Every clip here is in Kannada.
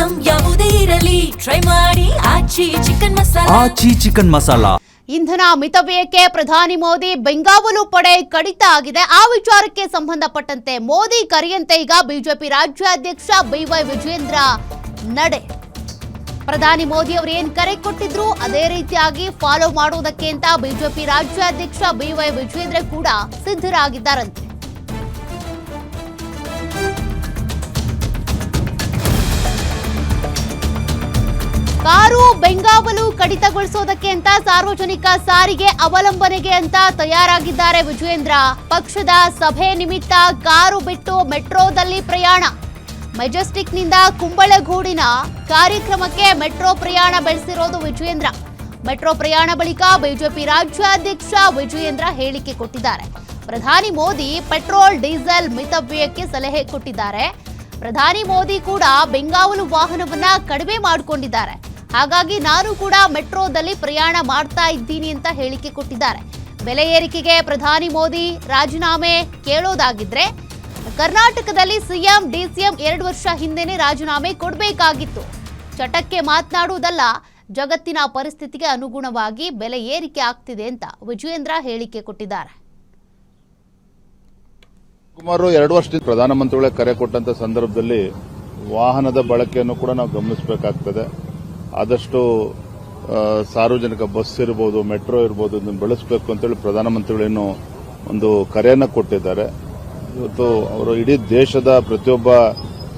ಐಟಂ ಯಾವುದೇ ಇರಲಿ ಟ್ರೈ ಮಾಡಿ ಆಚಿ ಚಿಕನ್ ಮಸಾಲಾ. ಇಂಧನ ಮಿತವ್ಯಯಕ್ಕೆ ಪ್ರಧಾನಿ ಮೋದಿ ಬೆಂಗಾವಲು ಪಡೆ ಕಡಿತ ಆಗಿದೆ. ಆ ವಿಚಾರಕ್ಕೆ ಸಂಬಂಧಪಟ್ಟಂತೆ ಮೋದಿ ಕರೆಯಂತೆ ಈಗ ಬಿಜೆಪಿ ರಾಜ್ಯಾಧ್ಯಕ್ಷ ಬಿವೈ ವಿಜಯೇಂದ್ರ ನಡೆ. ಪ್ರಧಾನಿ ಮೋದಿ ಅವರು ಏನ್ ಕರೆ ಕೊಟ್ಟಿದ್ರು ಅದೇ ರೀತಿಯಾಗಿ ಫಾಲೋ ಮಾಡುವುದಕ್ಕೆ ಅಂತ ಬಿಜೆಪಿ ರಾಜ್ಯಾಧ್ಯಕ್ಷ ಬಿವೈ ವಿಜಯೇಂದ್ರ ಕೂಡ ಸಿದ್ಧರಾಗಿದ್ದಾರಂತೆ. ಕಾರು ಬೆಂಗಾವಲು ಕಡಿತಗೊಳಿಸೋದಕ್ಕೆ ಅಂತ ಸಾರ್ವಜನಿಕ ಸಾರಿಗೆ ಅವಲಂಬನೆಗೆ ಅಂತ ತಯಾರಾಗಿದ್ದಾರೆ ವಿಜಯೇಂದ್ರ. ಪಕ್ಷದ ಸಭೆ ನಿಮಿತ್ತ ಕಾರು ಬಿಟ್ಟು ಮೆಟ್ರೋದಲ್ಲಿ ಪ್ರಯಾಣ. ಮೆಜೆಸ್ಟಿಕ್ನಿಂದ ಕುಂಬಳಗೂಡಿನ ಕಾರ್ಯಕ್ರಮಕ್ಕೆ ಮೆಟ್ರೋ ಪ್ರಯಾಣ ಬೆಳೆಸಿರೋದು ವಿಜಯೇಂದ್ರ. ಮೆಟ್ರೋ ಪ್ರಯಾಣ ಬಳಿಕ ಬಿಜೆಪಿ ರಾಜ್ಯಾಧ್ಯಕ್ಷ ವಿಜಯೇಂದ್ರ ಹೇಳಿಕೆ ಕೊಟ್ಟಿದ್ದಾರೆ. ಪ್ರಧಾನಿ ಮೋದಿ ಪೆಟ್ರೋಲ್ ಡೀಸೆಲ್ ಮಿತವ್ಯಯಕ್ಕೆ ಸಲಹೆ ಕೊಟ್ಟಿದ್ದಾರೆ. ಪ್ರಧಾನಿ ಮೋದಿ ಕೂಡ ಬೆಂಗಾವಲು ವಾಹನವನ್ನ ಕಡಿಮೆ ಮಾಡಿಕೊಂಡಿದ್ದಾರೆ. ಹಾಗಾಗಿ ನಾನು ಕೂಡ ಮೆಟ್ರೋದಲ್ಲಿ ಪ್ರಯಾಣ ಮಾಡ್ತಾ ಇದ್ದೀನಿ ಅಂತ ಹೇಳಿಕೆ ಕೊಟ್ಟಿದ್ದಾರೆ. ಬೆಲೆ ಏರಿಕೆಗೆ ಪ್ರಧಾನಿ ಮೋದಿ ರಾಜೀನಾಮೆ ಕೇಳೋದಾಗಿದ್ರೆ ಕರ್ನಾಟಕದಲ್ಲಿ ಸಿಎಂ ಡಿಸಿಎಂ 2 ವರ್ಷ ಹಿಂದೆನೇ ರಾಜೀನಾಮೆ ಕೊಡಬೇಕಾಗಿತ್ತು. ಚಟಕ್ಕೆ ಮಾತನಾಡುವುದಲ್ಲ, ಜಗತ್ತಿನ ಪರಿಸ್ಥಿತಿಗೆ ಅನುಗುಣವಾಗಿ ಬೆಲೆ ಏರಿಕೆ ಆಗ್ತಿದೆ ಅಂತ ವಿಜಯೇಂದ್ರ ಹೇಳಿಕೆ ಕೊಟ್ಟಿದ್ದಾರೆ. ಸುಮಾರು 2 ವರ್ಷದಿಂದ ಪ್ರಧಾನಮಂತ್ರಿಗಳೇ ಕರೆ ಕೊಟ್ಟಂತ ಸಂದರ್ಭದಲ್ಲಿ ವಾಹನದ ಬಳಕೆಯನ್ನು ಕೂಡ ನಾವು ಗಮನಿಸಬೇಕಾಗ್ತದೆ. ಆದಷ್ಟು ಸಾರ್ವಜನಿಕ ಬಸ್ ಇರಬಹುದು, ಮೆಟ್ರೋ ಇರಬಹುದು, ಇದನ್ನು ಬಳಸಬೇಕು ಅಂತೇಳಿ ಪ್ರಧಾನಮಂತ್ರಿಗಳೇನು ಒಂದು ಕರೆಯನ್ನು ಕೊಟ್ಟಿದ್ದಾರೆ. ಇವತ್ತು ಅವರು ಇಡೀ ದೇಶದ ಪ್ರತಿಯೊಬ್ಬ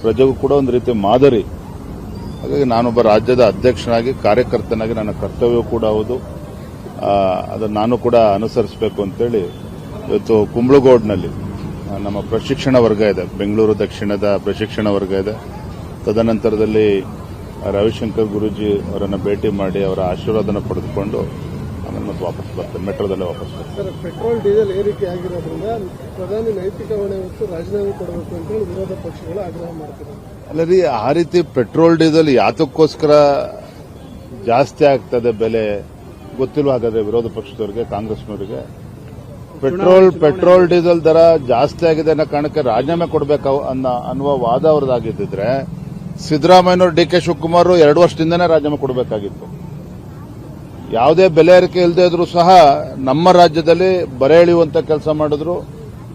ಪ್ರಜೆಗೂ ಕೂಡ ಒಂದು ರೀತಿ ಮಾದರಿ. ಹಾಗಾಗಿ ನಾನೊಬ್ಬ ರಾಜ್ಯದ ಅಧ್ಯಕ್ಷನಾಗಿ ಕಾರ್ಯಕರ್ತನಾಗಿ ನನ್ನ ಕರ್ತವ್ಯ ಕೂಡ ಹೌದು. ಅದನ್ನು ನಾನು ಕೂಡ ಅನುಸರಿಸಬೇಕು ಅಂತೇಳಿ ಇವತ್ತು ಕುಂಬಳಗೌಡ್ನಲ್ಲಿ ನಮ್ಮ ಪ್ರಶಿಕ್ಷಣ ವರ್ಗ ಇದೆ, ಬೆಂಗಳೂರು ದಕ್ಷಿಣದ ಪ್ರಶಿಕ್ಷಣ ವರ್ಗ ಇದೆ. ತದನಂತರದಲ್ಲಿ ರವಿಶಂಕರ್ ಗುರೂಜಿ ಅವರನ್ನು ಭೇಟಿ ಮಾಡಿ ಅವರ ಆಶೀರ್ವಾದನ ಪಡೆದುಕೊಂಡು ಆಮೇಲೆ ಮತ್ತೆ ವಾಪಸ್ ಬರ್ತೇನೆ, ಮೆಟ್ರೋದಲ್ಲೇ ವಾಪಸ್ ಬರ್ತೇನೆ. ಪೆಟ್ರೋಲ್ ಡೀಸೆಲ್ ಏರಿಕೆ ಆಗಿರೋದ್ರಿಂದ ಪ್ರಧಾನಿ ನೈತಿಕ ಹೊಣೆ ಹೊತ್ತು ರಾಜೀನಾಮೆ ಕೊಡಬೇಕು ಅಂತ ಹೇಳಿ ವಿರೋಧ ಪಕ್ಷಗಳು ಆಗ್ರಹ ಮಾಡ್ತಿದ್ದಾರೆ. ಅಲ್ಲ ರೀ, ಆ ರೀತಿ ಪೆಟ್ರೋಲ್ ಡೀಸೆಲ್ ಯಾತಕ್ಕೋಸ್ಕರ ಜಾಸ್ತಿ ಆಗ್ತದೆ ಬೆಲೆ ಗೊತ್ತಿಲ್ವ? ಹಾಗಾದ್ರೆ ವಿರೋಧ ಪಕ್ಷದವರಿಗೆ, ಕಾಂಗ್ರೆಸ್ನವರಿಗೆ ಪೆಟ್ರೋಲ್ ಡೀಸೆಲ್ ದರ ಜಾಸ್ತಿ ಆಗಿದೆ ಅನ್ನೋ ಕಾರಣಕ್ಕೆ ರಾಜೀನಾಮೆ ಕೊಡಬೇಕು ಅನ್ನುವ ವಾದ ಅವ್ರದ್ದಾಗಿದ್ದಿದ್ರೆ ಸಿದ್ದರಾಮಯ್ಯನವರು, ಡಿಕೆ ಶಿವಕುಮಾರ್ 2 ವರ್ಷದಿಂದನೇ ರಾಜೀನಾಮೆ ಕೊಡಬೇಕಾಗಿತ್ತು. ಯಾವುದೇ ಬೆಲೆ ಏರಿಕೆ ಇಲ್ಲದೆ ಇದ್ರೂ ಸಹ ನಮ್ಮ ರಾಜ್ಯದಲ್ಲಿ ಬರೆ ಎಳೆಯುವಂತ ಕೆಲಸ ಮಾಡಿದ್ರು.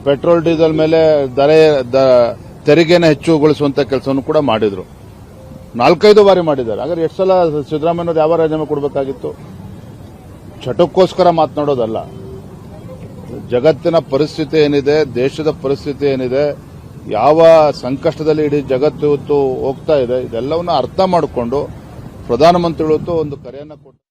ಪೆಟ್ರೋಲ್ ಡೀಸೆಲ್ ಮೇಲೆ ತೆರಿಗೆನ ಹೆಚ್ಚುಗೊಳಿಸುವಂತ ಕೆಲಸವನ್ನು ಕೂಡ ಮಾಡಿದ್ರು. 4-5 ಬಾರಿ ಮಾಡಿದ್ದಾರೆ. ಹಾಗಾದ್ರೆ ಎಷ್ಟು ಸಲ ಸಿದ್ದರಾಮಯ್ಯನವರು ಯಾವ ರಾಜೀನಾಮೆ ಕೊಡಬೇಕಾಗಿತ್ತು? ಚಟಕ್ಕೋಸ್ಕರ ಮಾತನಾಡೋದಲ್ಲ. ಜಗತ್ತಿನ ಪರಿಸ್ಥಿತಿ ಏನಿದೆ, ದೇಶದ ಪರಿಸ್ಥಿತಿ ಏನಿದೆ, ಯಾವ ಸಂಕಷ್ಟದಲ್ಲಿ ಇಡೀ ಜಗತ್ತು ಇವತ್ತು ಹೋಗ್ತಾ ಇದೆ, ಇದೆಲ್ಲವನ್ನ ಅರ್ಥ ಮಾಡಿಕೊಂಡು ಪ್ರಧಾನಮಂತ್ರಿಗಳು ಒಂದು ಕರೆಯನ್ನು ಕೊಟ್ಟು